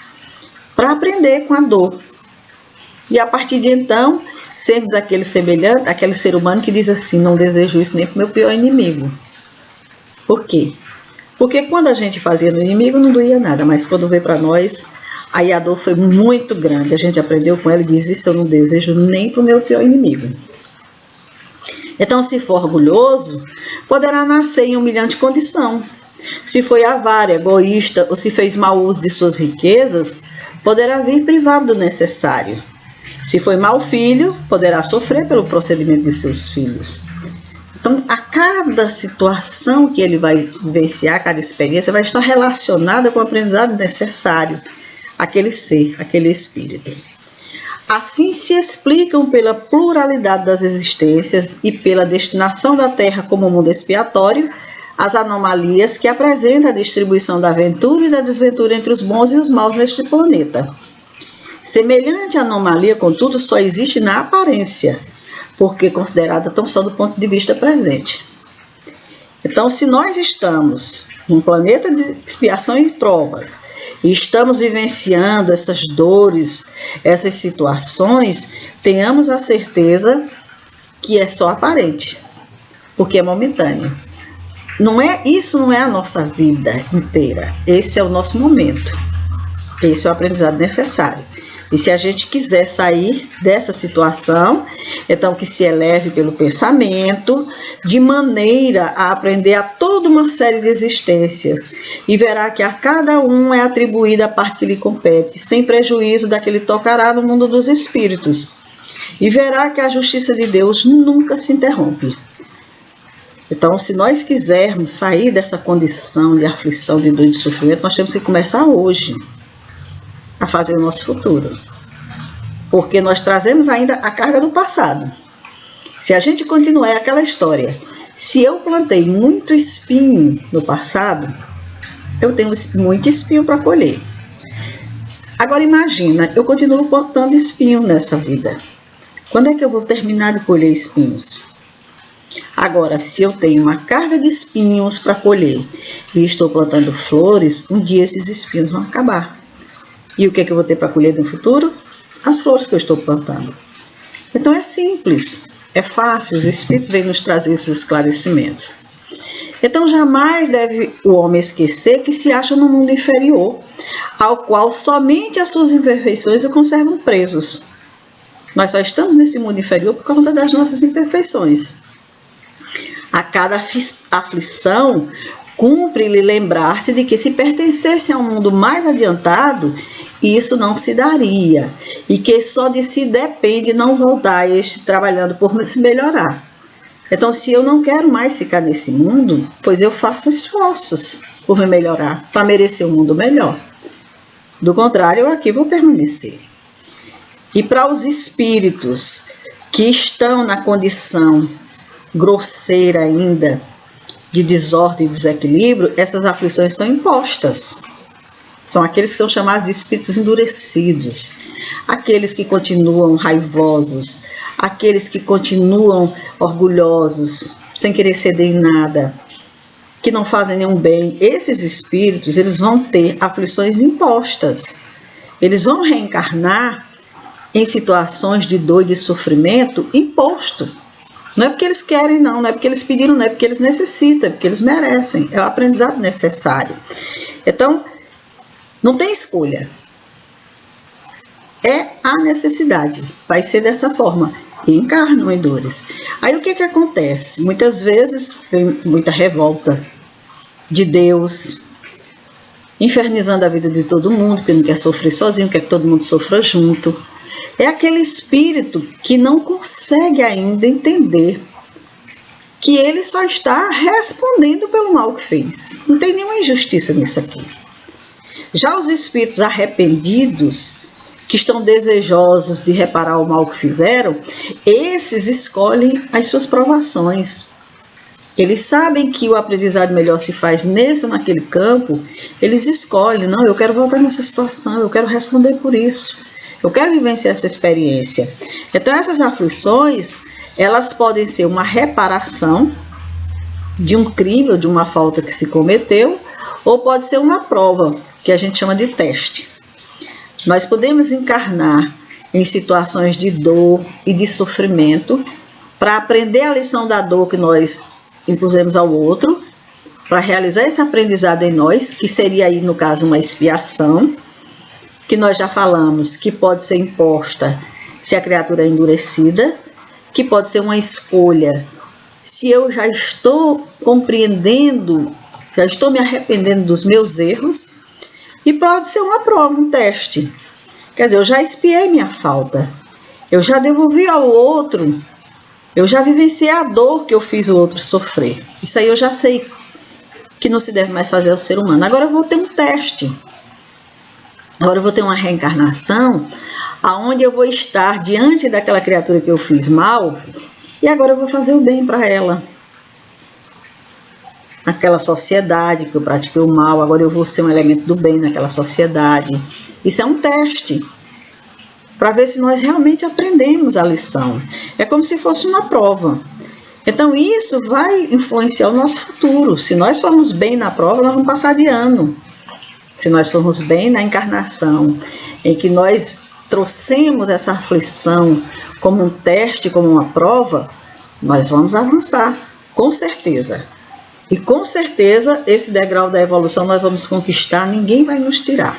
para aprender com a dor. E a partir de então, sermos aquele semelhante, aquele ser humano que diz assim, não desejo isso nem para o meu pior inimigo. Por quê? Porque quando a gente fazia no inimigo não doía nada, mas quando veio para nós, aí a dor foi muito grande. A gente aprendeu com ela e diz, isso eu não desejo nem para o meu pior inimigo. Então, se for orgulhoso, poderá nascer em humilhante condição. Se foi avaro, egoísta ou se fez mau uso de suas riquezas, poderá vir privado do necessário. Se foi mau filho, poderá sofrer pelo procedimento de seus filhos. Então, a cada situação que ele vai vivenciar, cada experiência, vai estar relacionada com o aprendizado necessário àquele ser, àquele espírito. Assim se explicam pela pluralidade das existências e pela destinação da Terra como mundo expiatório, as anomalias que apresenta a distribuição da aventura e da desventura entre os bons e os maus neste planeta. Semelhante anomalia, contudo, só existe na aparência, porque considerada tão só do ponto de vista presente. Então, se nós estamos num planeta de expiação e provas, e estamos vivenciando essas dores, essas situações, tenhamos a certeza que é só aparente, porque é momentâneo. Isso não é a nossa vida inteira, esse é o nosso momento, esse é o aprendizado necessário. E se a gente quiser sair dessa situação, então que se eleve pelo pensamento, de maneira a aprender a toda uma série de existências, e verá que a cada um é atribuída a parte que lhe compete, sem prejuízo da que lhe tocará no mundo dos espíritos. E verá que a justiça de Deus nunca se interrompe. Então, se nós quisermos sair dessa condição de aflição, de dor e de sofrimento, nós temos que começar hoje a fazer o nosso futuro. porque nós trazemos ainda a carga do passado. Se a gente continuar aquela história, se eu plantei muito espinho no passado, eu tenho muito espinho para colher. Agora imagina, eu continuo plantando espinho nessa vida. Quando é que eu vou terminar de colher espinhos? Agora, se eu tenho uma carga de espinhos para colher e estou plantando flores, um dia esses espinhos vão acabar. E o que é que eu vou ter para colher no futuro? As flores que eu estou plantando. Então é simples, é fácil, os Espíritos vêm nos trazer esses esclarecimentos. Então jamais deve o homem esquecer que se acha no mundo inferior, ao qual somente as suas imperfeições o conservam presos. Nós só estamos nesse mundo inferior por conta das nossas imperfeições. A cada aflição, cumpre-lhe lembrar-se de que se pertencesse a um mundo mais adiantado, isso não se daria, e que só de si depende não voltar a este trabalhando por se melhorar. Então, se eu não quero mais ficar nesse mundo, pois eu faço esforços por me melhorar, para merecer um mundo melhor. Do contrário, eu aqui vou permanecer. E para os espíritos que estão na condição grosseira ainda, de desordem e desequilíbrio, essas aflições são impostas. São aqueles que são chamados de espíritos endurecidos, aqueles que continuam raivosos, aqueles que continuam orgulhosos, sem querer ceder em nada, que não fazem nenhum bem. Esses espíritos, eles vão ter aflições impostas. Eles vão reencarnar em situações de dor e de sofrimento imposto. Não é porque eles querem, não é porque eles pediram, não é porque eles necessitam, é porque eles merecem. É o aprendizado necessário. Então, não tem escolha. É a necessidade. Vai ser dessa forma. E encarnam em dores. Aí o que acontece? Muitas vezes vem muita revolta de Deus, infernizando a vida de todo mundo, que não quer sofrer sozinho, quer que todo mundo sofra junto. É aquele espírito que não consegue ainda entender que ele só está respondendo pelo mal que fez. Não tem nenhuma injustiça nisso aqui. Já os espíritos arrependidos, que estão desejosos de reparar o mal que fizeram, esses escolhem as suas provações. Eles sabem que o aprendizado melhor se faz nesse ou naquele campo, eles escolhem, não, eu quero voltar nessa situação, eu quero responder por isso, eu quero vivenciar essa experiência. Então essas aflições, elas podem ser uma reparação de um crime ou de uma falta que se cometeu, ou pode ser uma prova, que a gente chama de teste. Nós podemos encarnar em situações de dor e de sofrimento para aprender a lição da dor que nós impusemos ao outro, para realizar esse aprendizado em nós, que seria aí no caso uma expiação, que nós já falamos que pode ser imposta se a criatura é endurecida, que pode ser uma escolha se eu já estou compreendendo, já estou me arrependendo dos meus erros, e pode ser uma prova, um teste. Quer dizer, eu já expiei minha falta, eu já devolvi ao outro, eu já vivenciei a dor que eu fiz o outro sofrer. Isso aí eu já sei que não se deve mais fazer ao ser humano. Agora eu vou ter um teste. Agora eu vou ter uma reencarnação, aonde eu vou estar diante daquela criatura que eu fiz mal, e agora eu vou fazer o bem para ela. Naquela sociedade que eu pratiquei o mal, agora eu vou ser um elemento do bem naquela sociedade. Isso é um teste, para ver se nós realmente aprendemos a lição. É como se fosse uma prova. Então isso vai influenciar o nosso futuro. Se nós formos bem na prova, nós vamos passar de ano. Se nós formos bem na encarnação, em que nós trouxemos essa aflição como um teste, como uma prova, nós vamos avançar, com certeza. E com certeza esse degrau da evolução nós vamos conquistar, ninguém vai nos tirar.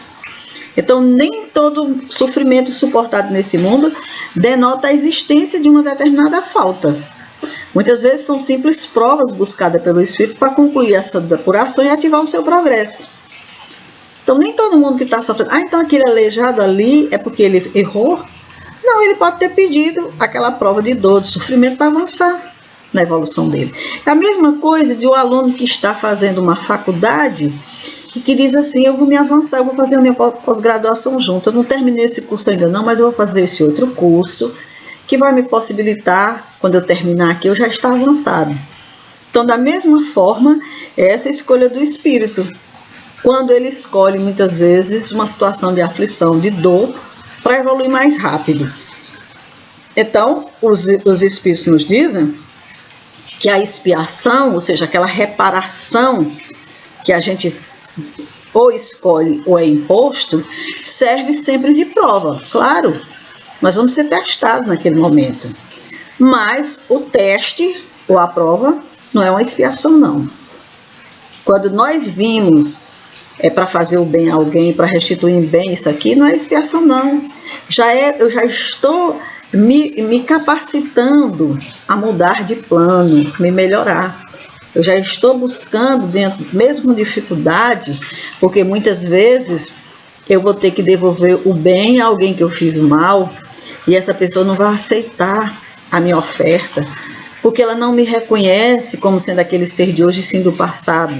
Então nem todo sofrimento suportado nesse mundo denota a existência de uma determinada falta. Muitas vezes são simples provas buscadas pelo Espírito para concluir essa depuração e ativar o seu progresso. Então nem todo mundo que está sofrendo, então aquele aleijado ali é porque ele errou? Não, ele pode ter pedido aquela prova de dor, de sofrimento para avançar na evolução dele. É a mesma coisa de um aluno que está fazendo uma faculdade que diz assim: eu vou me avançar, eu vou fazer a minha pós-graduação junto. Eu não terminei esse curso ainda não, mas eu vou fazer esse outro curso que vai me possibilitar, quando eu terminar aqui, eu já estar avançado. Então, da mesma forma, é essa escolha do espírito. Quando ele escolhe, muitas vezes, uma situação de aflição, de dor, para evoluir mais rápido. Então, os espíritos nos dizem que a expiação, ou seja, aquela reparação que a gente ou escolhe ou é imposto, serve sempre de prova. Claro, nós vamos ser testados naquele momento. Mas o teste ou a prova não é uma expiação, não. Quando nós vimos para fazer o bem a alguém, para restituir em bem isso aqui, não é expiação, não. Eu já estou me capacitando a mudar de plano, me melhorar. Eu já estou buscando, dentro, mesmo com dificuldade, porque muitas vezes eu vou ter que devolver o bem a alguém que eu fiz o mal, e essa pessoa não vai aceitar a minha oferta, porque ela não me reconhece como sendo aquele ser de hoje, sim do passado.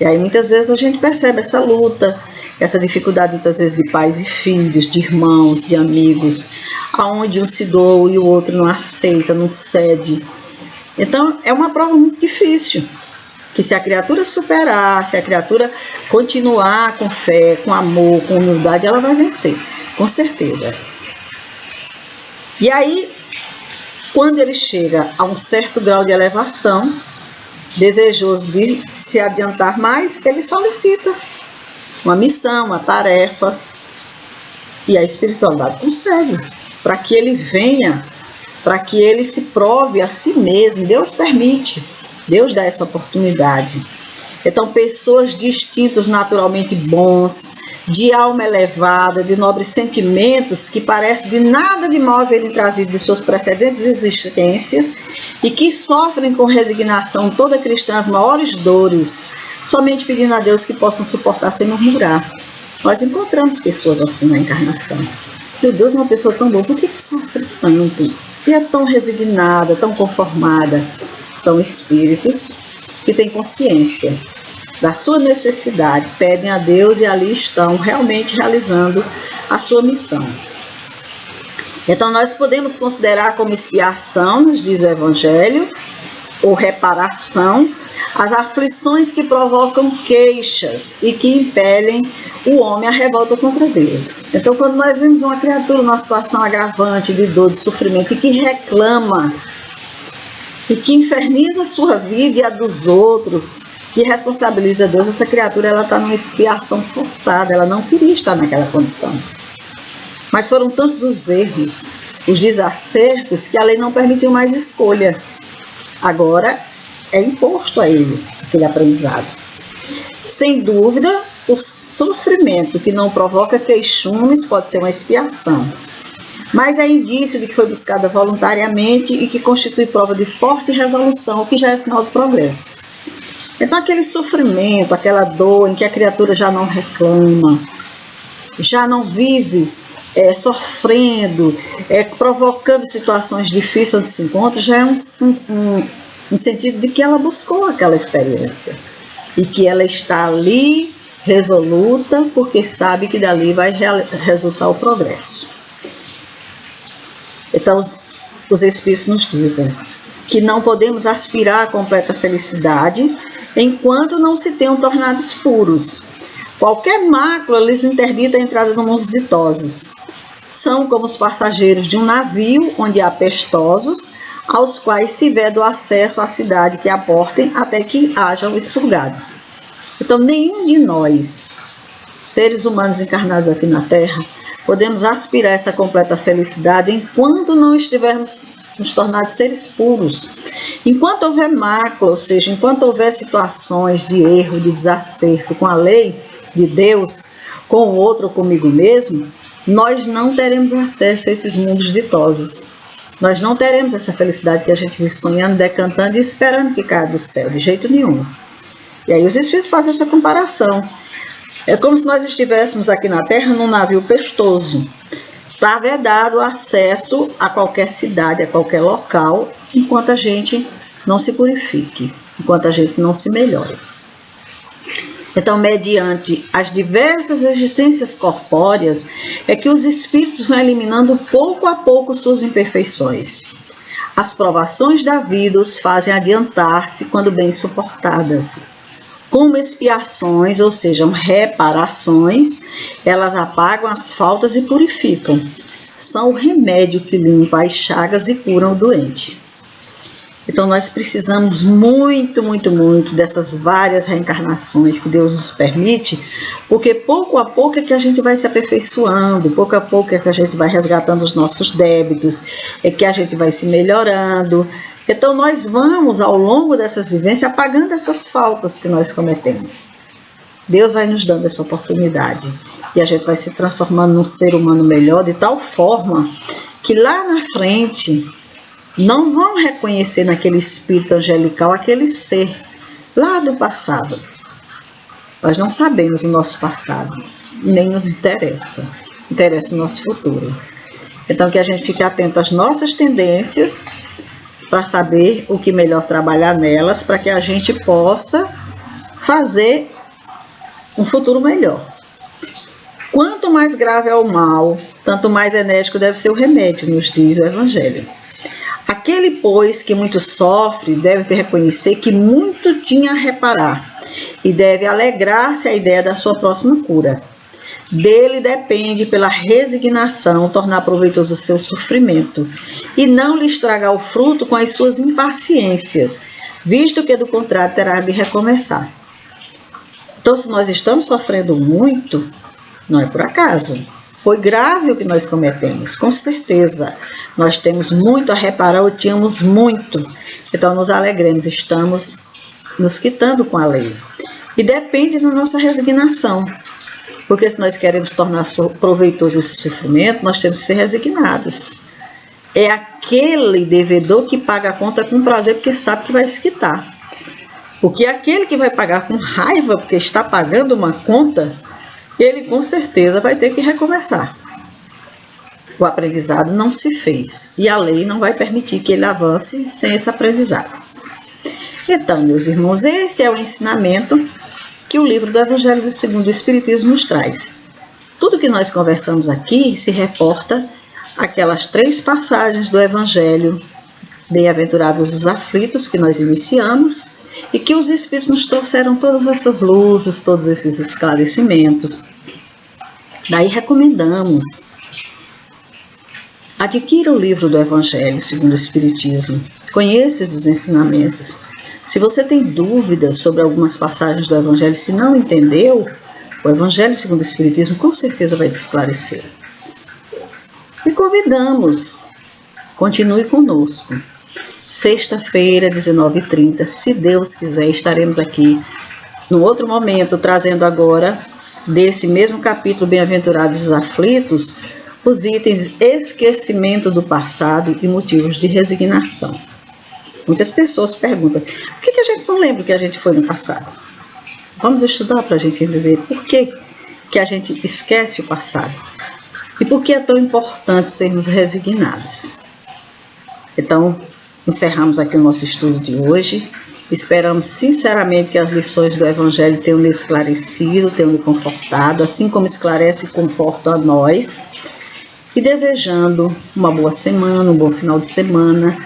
E aí muitas vezes a gente percebe essa luta, essa dificuldade muitas vezes de pais e filhos, de irmãos, de amigos, aonde um se doa e o outro não aceita, não cede. Então é uma prova muito difícil, que se a criatura superar, se a criatura continuar com fé, com amor, com humildade, ela vai vencer, com certeza. E aí, quando ele chega a um certo grau de elevação, desejoso de se adiantar mais, ele solicita uma missão, uma tarefa, e a espiritualidade concede, para que ele venha, para que ele se prove a si mesmo. Deus permite, Deus dá essa oportunidade. Então, pessoas de instintos naturalmente bons, de alma elevada, de nobres sentimentos, que parece de nada de mal haverem trazido de suas precedentes existências e que sofrem com resignação toda cristã as maiores dores, somente pedindo a Deus que possam suportar sem murmurar. Nós encontramos pessoas assim na encarnação. Meu Deus, uma pessoa tão boa, por que sofre tanto? E é tão resignada, tão conformada? São espíritos que têm consciência da sua necessidade, pedem a Deus e ali estão realmente realizando a sua missão. Então nós podemos considerar como expiação, nos diz o Evangelho, ou reparação, as aflições que provocam queixas e que impelem o homem à revolta contra Deus. Então, quando nós vemos uma criatura numa situação agravante de dor, de sofrimento, e que reclama, e que inferniza a sua vida e a dos outros, que responsabiliza Deus, essa criatura ela está numa expiação forçada, ela não queria estar naquela condição. Mas foram tantos os erros, os desacertos, que a lei não permitiu mais escolha. Agora é imposto a ele aquele aprendizado. Sem dúvida, o sofrimento que não provoca queixumes pode ser uma expiação, mas é indício de que foi buscada voluntariamente e que constitui prova de forte resolução, o que já é sinal de progresso. Então aquele sofrimento, aquela dor em que a criatura já não reclama, já não vive sofrendo, provocando situações difíceis onde se encontra, já é um sentido de que ela buscou aquela experiência e que ela está ali resoluta porque sabe que dali vai resultar o progresso. Então os Espíritos nos dizem que não podemos aspirar à completa felicidade enquanto não se tenham tornados puros. Qualquer mácula lhes interdita a entrada no mundo dos ditosos. São como os passageiros de um navio onde há pestosos, aos quais se vede o acesso à cidade que aportem até que hajam expurgado. Então, nenhum de nós, seres humanos encarnados aqui na Terra, podemos aspirar a essa completa felicidade enquanto não estivermos nos tornados seres puros. Enquanto houver mácula, ou seja, enquanto houver situações de erro, de desacerto com a lei de Deus, com o outro ou comigo mesmo, nós não teremos acesso a esses mundos ditosos. Nós não teremos essa felicidade que a gente vive sonhando, decantando e esperando que caia do céu, de jeito nenhum. E aí os Espíritos fazem essa comparação. É como se nós estivéssemos aqui na Terra num navio pestoso. Está vedado acesso a qualquer cidade, a qualquer local, enquanto a gente não se purifique, enquanto a gente não se melhore. Então, mediante as diversas existências corpóreas, é que os espíritos vão eliminando pouco a pouco suas imperfeições. As provações da vida os fazem adiantar-se quando bem suportadas. Como expiações, ou seja, reparações, elas apagam as faltas e purificam. São o remédio que limpa as chagas e curam o doente. Então nós precisamos muito dessas várias reencarnações que Deus nos permite, porque pouco a pouco é que a gente vai se aperfeiçoando, pouco a pouco é que a gente vai resgatando os nossos débitos, é que a gente vai se melhorando. Então nós vamos, ao longo dessas vivências, apagando essas faltas que nós cometemos. Deus vai nos dando essa oportunidade e a gente vai se transformando num ser humano melhor, de tal forma que lá na frente não vão reconhecer naquele espírito angelical aquele ser lá do passado. Nós não sabemos o nosso passado, nem nos interessa. Interessa o nosso futuro. Então que a gente fique atento às nossas tendências para saber o que melhor trabalhar nelas, para que a gente possa fazer um futuro melhor. Quanto mais grave é o mal, tanto mais enérgico deve ser o remédio, nos diz o Evangelho. Aquele, pois, que muito sofre, deve ter reconhecer que muito tinha a reparar e deve alegrar-se à ideia da sua próxima cura. Dele depende, pela resignação, tornar proveitoso o seu sofrimento e não lhe estragar o fruto com as suas impaciências, visto que, do contrário, terá de recomeçar. Então, se nós estamos sofrendo muito, não é por acaso. Foi grave o que nós cometemos, com certeza. Nós temos muito a reparar, ou tínhamos muito. Então, nos alegremos, estamos nos quitando com a lei. E depende da nossa resignação. Porque se nós queremos tornar proveitoso esse sofrimento, nós temos que ser resignados. É aquele devedor que paga a conta com prazer, porque sabe que vai se quitar. Porque aquele que vai pagar com raiva, porque está pagando uma conta, ele com certeza vai ter que recomeçar. O aprendizado não se fez e a lei não vai permitir que ele avance sem esse aprendizado. Então, meus irmãos, esse é o ensinamento que o livro do Evangelho segundo o Espiritismo nos traz. Tudo que nós conversamos aqui se reporta àquelas 3 passagens do Evangelho, bem-aventurados os aflitos, que nós iniciamos, e que os Espíritos nos trouxeram todas essas luzes, todos esses esclarecimentos. Daí recomendamos: adquira o livro do Evangelho segundo o Espiritismo, conheça esses ensinamentos. Se você tem dúvidas sobre algumas passagens do Evangelho, se não entendeu, o Evangelho segundo o Espiritismo com certeza vai te esclarecer. E convidamos, continue conosco. Sexta-feira, 19h30, se Deus quiser, estaremos aqui no outro momento, trazendo agora, desse mesmo capítulo Bem-aventurados os aflitos, os itens esquecimento do passado e motivos de resignação. Muitas pessoas perguntam, por que a gente não lembra o que a gente foi no passado? Vamos estudar para a gente entender por que a gente esquece o passado e por que é tão importante sermos resignados. Então, encerramos aqui o nosso estudo de hoje. Esperamos sinceramente que as lições do Evangelho tenham lhe esclarecido, tenham lhe confortado, assim como esclarece e conforta a nós. E desejando uma boa semana, um bom final de semana,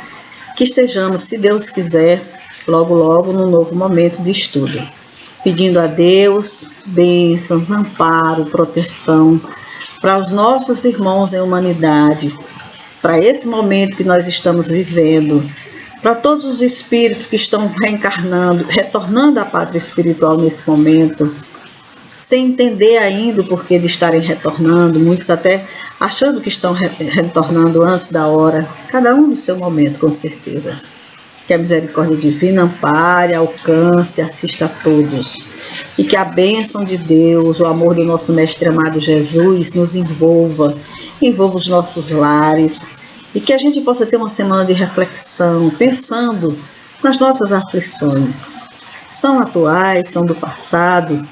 que estejamos, se Deus quiser, logo logo num novo momento de estudo. Pedindo a Deus bênçãos, amparo, proteção para os nossos irmãos em humanidade, para esse momento que nós estamos vivendo, para todos os espíritos que estão reencarnando, retornando à pátria espiritual nesse momento, sem entender ainda o porquê de estarem retornando, muitos até achando que estão retornando antes da hora, cada um no seu momento, com certeza. Que a misericórdia divina ampare, alcance, assista a todos. E que a bênção de Deus, o amor do nosso Mestre amado Jesus nos envolva os nossos lares. E que a gente possa ter uma semana de reflexão, pensando nas nossas aflições. São atuais, são do passado.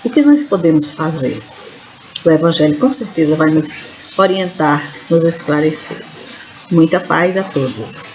O que nós podemos fazer? O Evangelho com certeza vai nos orientar, nos esclarecer. Muita paz a todos.